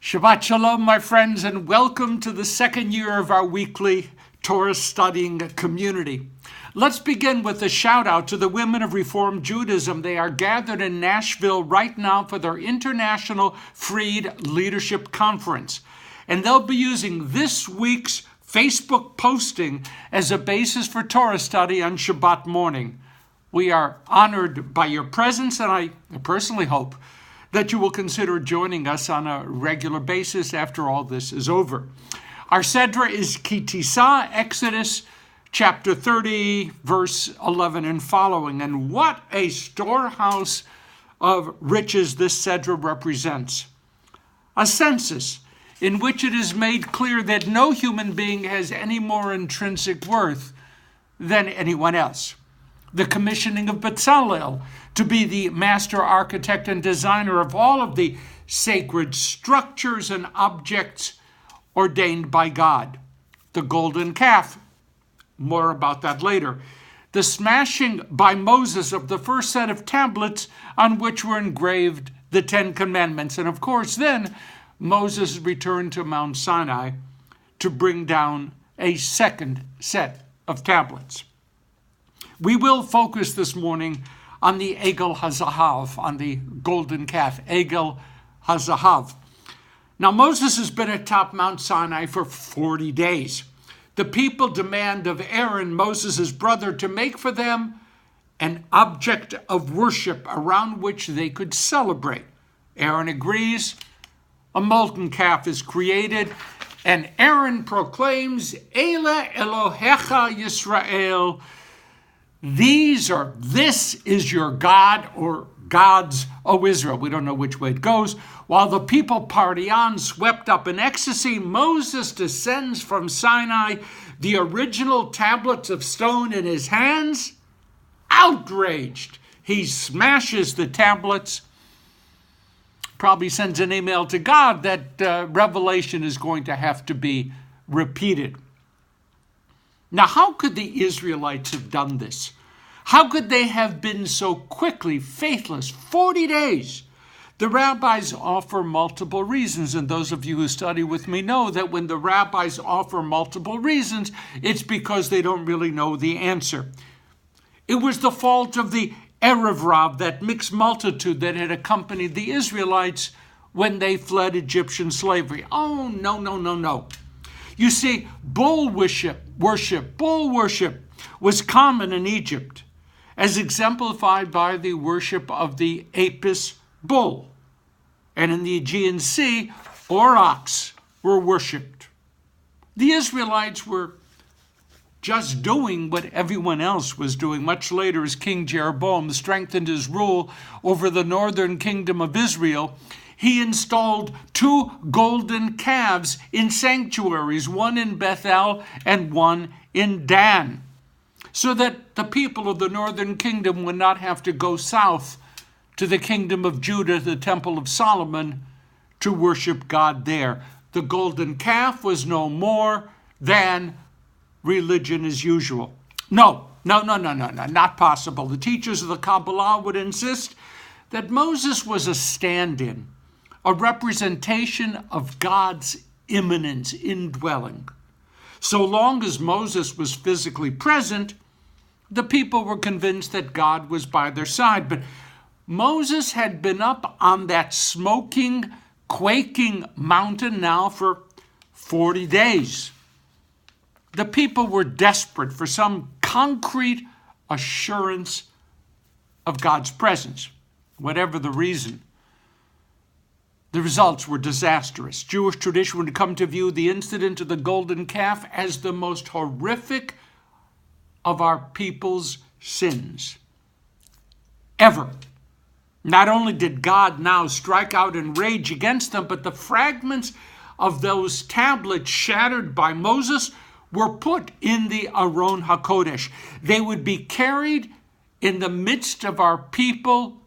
Shabbat Shalom, my friends, and welcome to the second year of our weekly Torah studying community. Let's begin with a shout out to the women of Reformed Judaism. They are gathered in Nashville right now for their International Freed Leadership Conference. And they'll be using this week's Facebook posting as a basis for Torah study on Shabbat morning. We are honored by your presence, and I personally hope that you will consider joining us on a regular basis after all this is over. Our Sedra is Ki Tisa, Exodus chapter 30, verse 11 and following. And what a storehouse of riches this Sedra represents. A census in which it is made clear that no human being has any more intrinsic worth than anyone else. The commissioning of Bezalel to be the master architect and designer of all of the sacred structures and objects ordained by God. The golden calf, more about that later. The smashing by Moses of the first set of tablets on which were engraved the Ten Commandments. And of course, then Moses returned to Mount Sinai to bring down a second set of tablets. We will focus this morning on the Egel HaZahav, on the golden calf, Egel HaZahav. Now, Moses has been atop Mount Sinai for 40 days. The people demand of Aaron, Moses' brother, to make for them an object of worship around which they could celebrate. Aaron agrees. A molten calf is created, and Aaron proclaims, Ele Elohecha Yisrael. This is your God, or gods, O Israel. We don't know which way it goes. While the people party on, swept up in ecstasy, Moses descends from Sinai, the original tablets of stone in his hands. Outraged, he smashes the tablets. Probably sends an email to God that revelation is going to have to be repeated. Now, how could the Israelites have done this? How could they have been so quickly faithless? 40 days. The rabbis offer multiple reasons, and those of you who study with me know that when the rabbis offer multiple reasons, it's because they don't really know the answer. It was the fault of the Erev Rav, that mixed multitude that had accompanied the Israelites when they fled Egyptian slavery. Oh, no. You see, bull worship was common in Egypt, as exemplified by the worship of the Apis bull. And in the Aegean Sea, aurochs were worshipped. The Israelites were just doing what everyone else was doing. Much later, as King Jeroboam strengthened his rule over the northern kingdom of Israel, he installed 2 golden calves in sanctuaries, one in Bethel and one in Dan, so that the people of the northern kingdom would not have to go south to the kingdom of Judah, the temple of Solomon, to worship God there. The golden calf was no more than religion as usual. No, not possible. The teachers of the Kabbalah would insist that Moses was a stand-in, a representation of God's immanence, indwelling. So long as Moses was physically present, the people were convinced that God was by their side. But Moses had been up on that smoking, quaking mountain now for 40 days. The people were desperate for some concrete assurance of God's presence, whatever the reason. The results were disastrous. Jewish tradition would come to view the incident of the golden calf as the most horrific of our people's sins ever. Not only did God now strike out in rage against them, but the fragments of those tablets shattered by Moses were put in the Aron HaKodesh. They would be carried in the midst of our people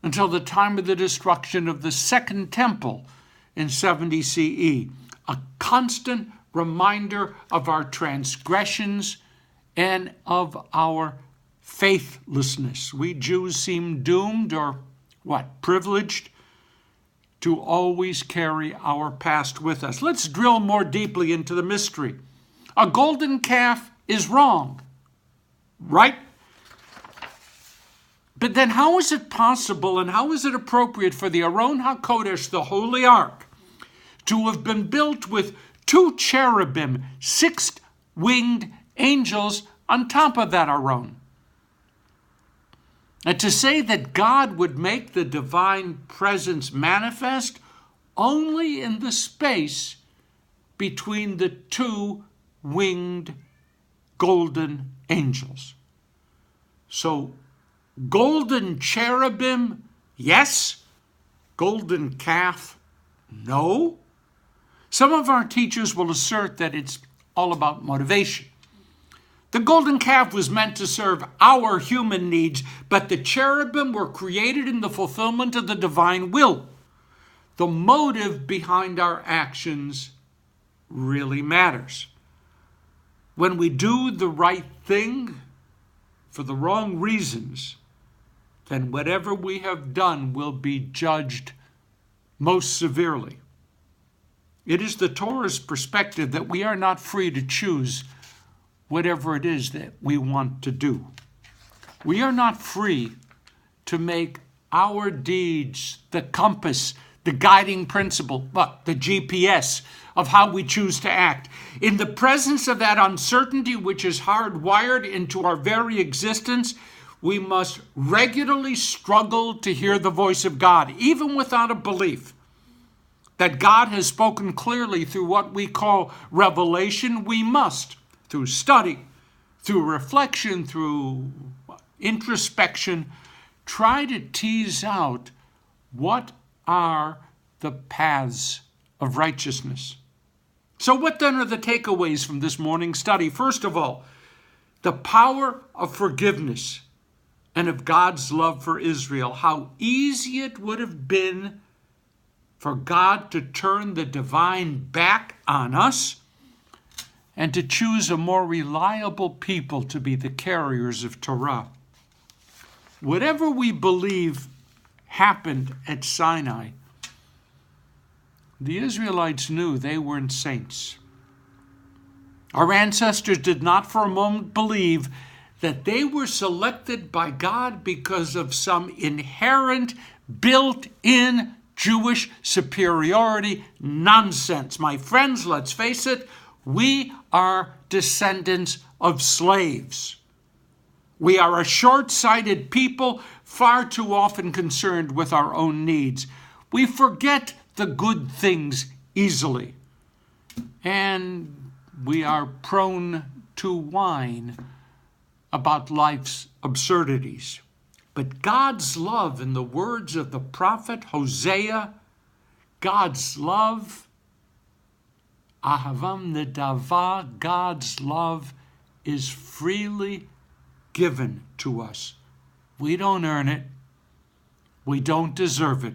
until the time of the destruction of the Second Temple in 70 CE, a constant reminder of our transgressions and of our faithlessness. We Jews seem doomed, or privileged, to always carry our past with us. Let's drill more deeply into the mystery. A golden calf is wrong, right? But then how is it possible and how is it appropriate for the Aron HaKodesh, the Holy Ark, to have been built with 2 cherubim, 6-winged angels on top of that Aron? And to say that God would make the divine presence manifest only in the space between the 2 winged golden angels. So, golden cherubim, yes. Golden calf, no. Some of our teachers will assert that it's all about motivation. The golden calf was meant to serve our human needs, but the cherubim were created in the fulfillment of the divine will. The motive behind our actions really matters. When we do the right thing for the wrong reasons, then whatever we have done will be judged most severely. It is the Torah's perspective that we are not free to choose whatever it is that we want to do. We are not free to make our deeds the compass, the guiding principle, the GPS of how we choose to act. In the presence of that uncertainty which is hardwired into our very existence, we must regularly struggle to hear the voice of God, even without a belief that God has spoken clearly through what we call revelation. We must, through study, through reflection, through introspection, try to tease out what are the paths of righteousness. So what then are the takeaways from this morning's study? First of all, the power of forgiveness and of God's love for Israel. How easy it would have been for God to turn the divine back on us and to choose a more reliable people to be the carriers of Torah. Whatever we believe happened at Sinai, the Israelites knew they weren't saints. Our ancestors did not for a moment believe that they were selected by God because of some inherent, built-in Jewish superiority. Nonsense. My friends, let's face it, we are descendants of slaves. We are a short-sighted people, far too often concerned with our own needs. We forget the good things easily, and we are prone to whine about life's absurdities. But God's love, in the words of the prophet Hosea, God's love, Ahavam Nedava, God's love is freely given to us. We don't earn it. We don't deserve it.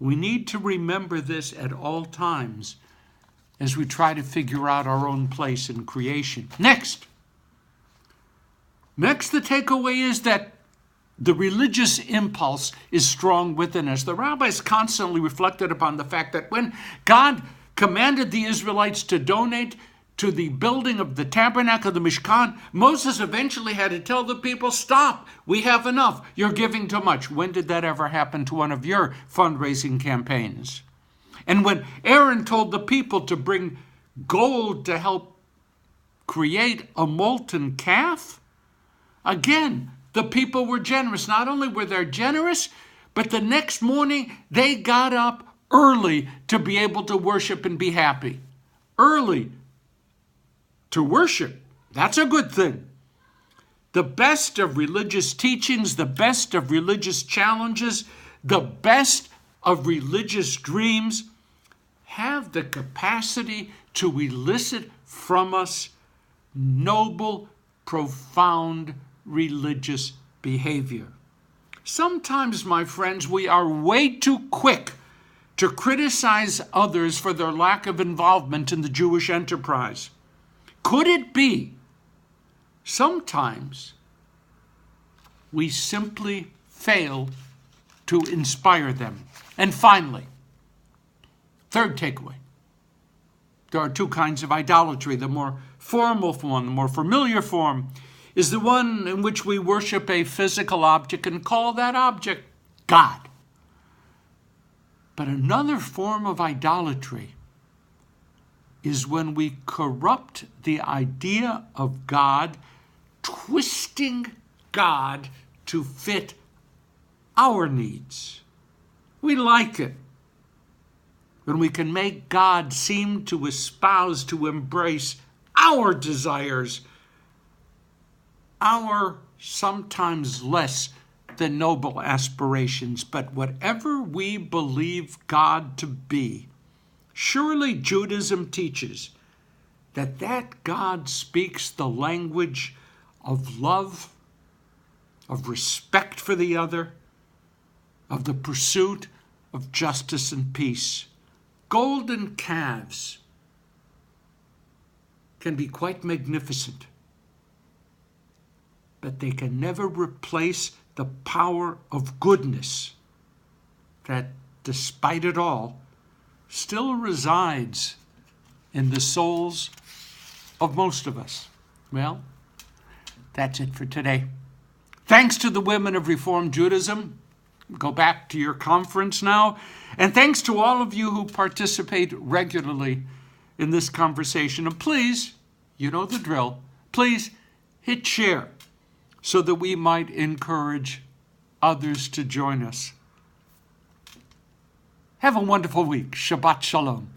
We need to remember this at all times as we try to figure out our own place in creation. Next, the takeaway is that the religious impulse is strong within us. The rabbis constantly reflected upon the fact that when God commanded the Israelites to donate to the building of the tabernacle, the Mishkan, Moses eventually had to tell the people, stop, we have enough, you're giving too much. When did that ever happen to one of your fundraising campaigns? And when Aaron told the people to bring gold to help create a molten calf, again, the people were generous. Not only were they generous, but the next morning they got up early to be able to worship and be happy. Early to worship. That's a good thing. The best of religious teachings, the best of religious challenges, the best of religious dreams have the capacity to elicit from us noble, profound religious behavior. Sometimes, my friends, we are way too quick to criticize others for their lack of involvement in the Jewish enterprise. Could it be sometimes we simply fail to inspire them. And finally, third takeaway. There are two kinds of idolatry. The more formal form, the more familiar form, is the one in which we worship a physical object and call that object God. But another form of idolatry is when we corrupt the idea of God, twisting God to fit our needs. We like it when we can make God seem to espouse, to embrace our desires, our sometimes less than noble aspirations. But whatever we believe God to be, surely Judaism teaches that God speaks the language of love, of respect for the other, of the pursuit of justice and peace. Golden calves can be quite magnificent, but they can never replace the power of goodness that, despite it all, still resides in the souls of most of us. Well, that's it for today. Thanks to the women of Reformed Judaism. Go back to your conference now. And thanks to all of you who participate regularly in this conversation. And please, you know the drill, please hit share so that we might encourage others to join us. Have a wonderful week. Shabbat Shalom.